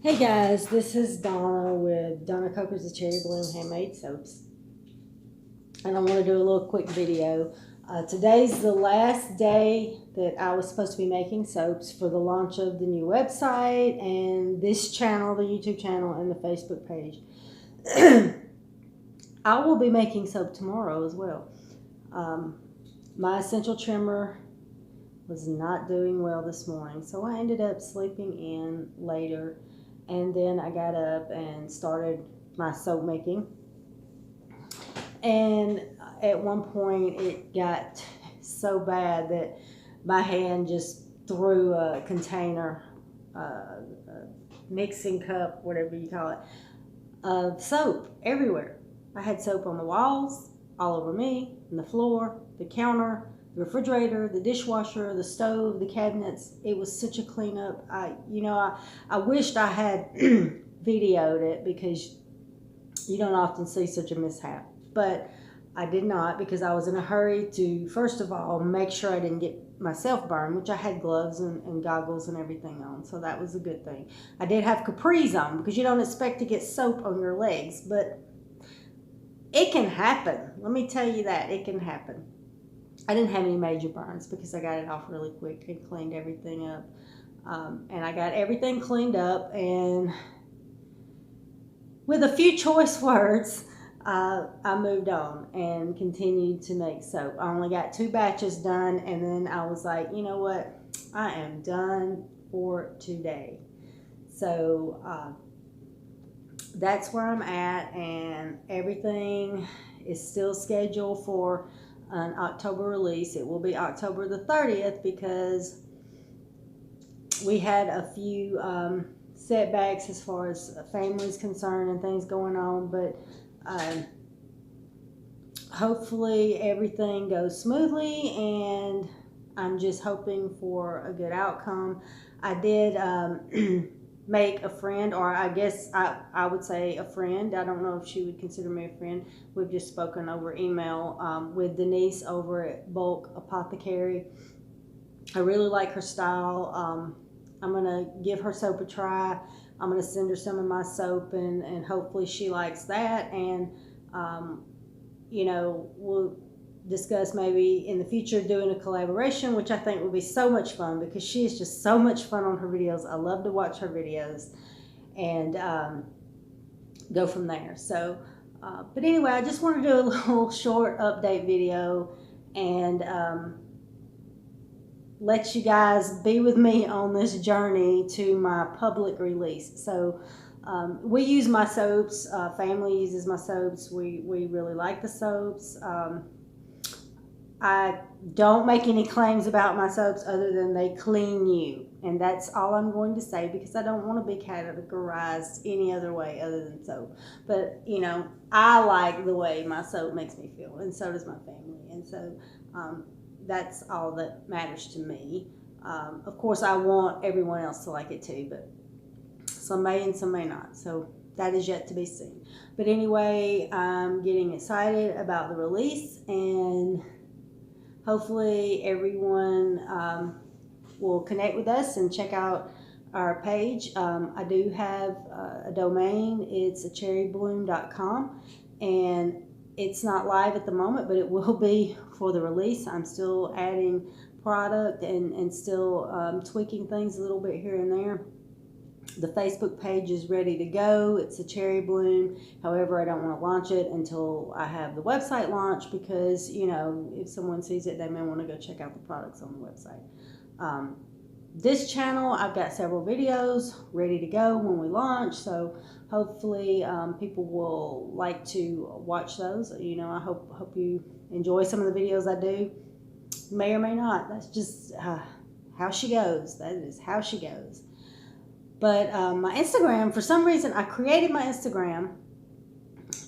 Hey guys, this is Donna with Donna Coker's the Cherry Bloom Handmade Soaps. And I want to do a little quick video. Today's the last day that I was supposed to be making soaps for the launch of the new website and this channel, the YouTube channel, and the Facebook page. I will be making soap tomorrow as well. My essential trimmer was not doing well this morning, so I ended up sleeping in later. And then I got up and started my soap making. And at one point it got so bad that my hand just threw a container, a mixing cup, whatever you call it, of soap everywhere. I had soap on the walls, all over me, on the floor, the counter, the refrigerator, the dishwasher, the stove, the cabinets. It was such a cleanup. I wished I had videoed it because you don't often see such a mishap. But I did not because I was in a hurry to, first of all, make sure I didn't get myself burned, which I had gloves and goggles and everything on. So that was a good thing. I did have capris on because you don't expect to get soap on your legs, but it can happen. Let me tell you that. It can happen. I didn't have any major burns because I got it off really quick and cleaned everything up. And I got everything cleaned up, and with a few choice words, I moved on and continued to make soap. I only got 2 batches done, and then I was like, you know what? I am done for today. So that's where I'm at, and everything is still scheduled for an October release. It will be October the 30th because we had a few setbacks as far as family's concerned and things going on, but hopefully everything goes smoothly, and I'm just hoping for a good outcome. I did make a friend, or I guess I would say a friend. I don't know if she would consider me a friend. We've just spoken over email with Denise over at Bulk Apothecary. I really like her style. I'm going to give her soap a try. I'm going to send her some of my soap, and hopefully she likes that. And, we'll discuss maybe in the future doing a collaboration, which I think will be so much fun because she is just so much fun on her videos. I love to watch her videos and go from there. So, but anyway, I just want to do a little short update video and let you guys be with me on this journey to my public release. So we use my soaps. Family uses my soaps. We really like the soaps. I don't make any claims about my soaps other than they clean you. And that's all I'm going to say because I don't want to be categorized any other way other than soap. But, I like the way my soap makes me feel, and so does my family. And so that's all that matters to me. Of course, I want everyone else to like it too, but some may and some may not. So that is yet to be seen. But anyway, I'm getting excited about the release, and hopefully everyone will connect with us and check out our page. I do have a domain. It's cherrybloom.com, and it's not live at the moment, but it will be for the release. I'm still adding product and still tweaking things a little bit here and there. The Facebook page is ready to go. It's a Cherry Bloom. However, I don't want to launch it until I have the website launched because, if someone sees it, they may want to go check out the products on the website. This channel, I've got several videos ready to go when we launch, so hopefully people will like to watch those. I hope you enjoy some of the videos I do. May or may not. That's just how she goes. That is how she goes. But my Instagram, for some reason, I created my Instagram,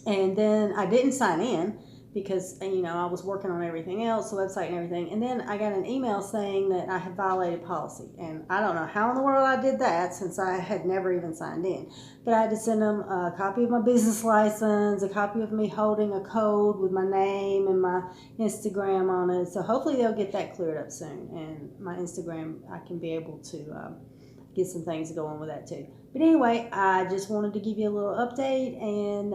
and then I didn't sign in because, I was working on everything else, the website and everything. And then I got an email saying that I had violated policy. And I don't know how in the world I did that since I had never even signed in. But I had to send them a copy of my business license, a copy of me holding a code with my name and my Instagram on it. So hopefully they'll get that cleared up soon. And my Instagram, I can be able to get some things going with that too. But anyway, I just wanted to give you a little update, and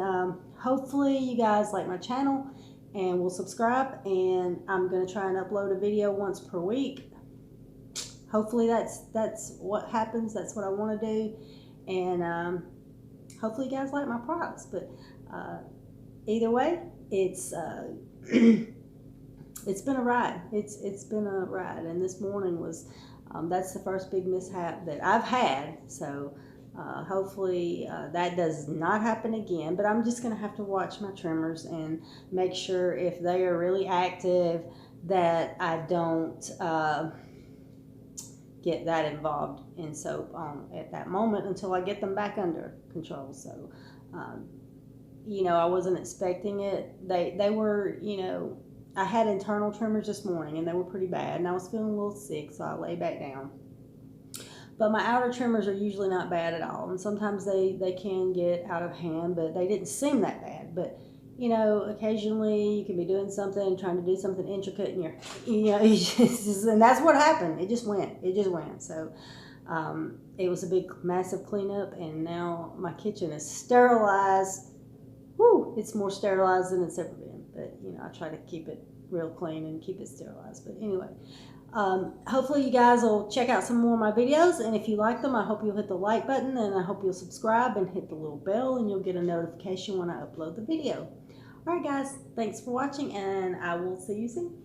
hopefully you guys like my channel and will subscribe, and I'm going to try and upload a video once per week. Hopefully that's what happens. That's what I want to do, and hopefully you guys like my products. But either way, it's it's been a ride. It's been a ride, and this morning was that's the first big mishap that I've had. So hopefully that does not happen again. But I'm just gonna have to watch my trimmers and make sure if they are really active that I don't get that involved in soap at that moment until I get them back under control. So you know, I wasn't expecting it. They were, you know, I had internal tremors this morning and they were pretty bad, and I was feeling a little sick, so I lay back down. But my outer tremors are usually not bad at all, and sometimes they can get out of hand, but they didn't seem that bad. But you know, occasionally you can be doing something, trying to do something intricate, and and that's what happened. It just went. So it was a big, massive cleanup, and now my kitchen is sterilized. Woo! It's more sterilized than it's ever been. But you know, I try to keep it real clean and keep it sterilized. But anyway, hopefully you guys will check out some more of my videos, and if you like them, I hope you'll hit the like button, and I hope you'll subscribe and hit the little bell, and you'll get a notification when I upload the video. Alright guys, thanks for watching, and I will see you soon.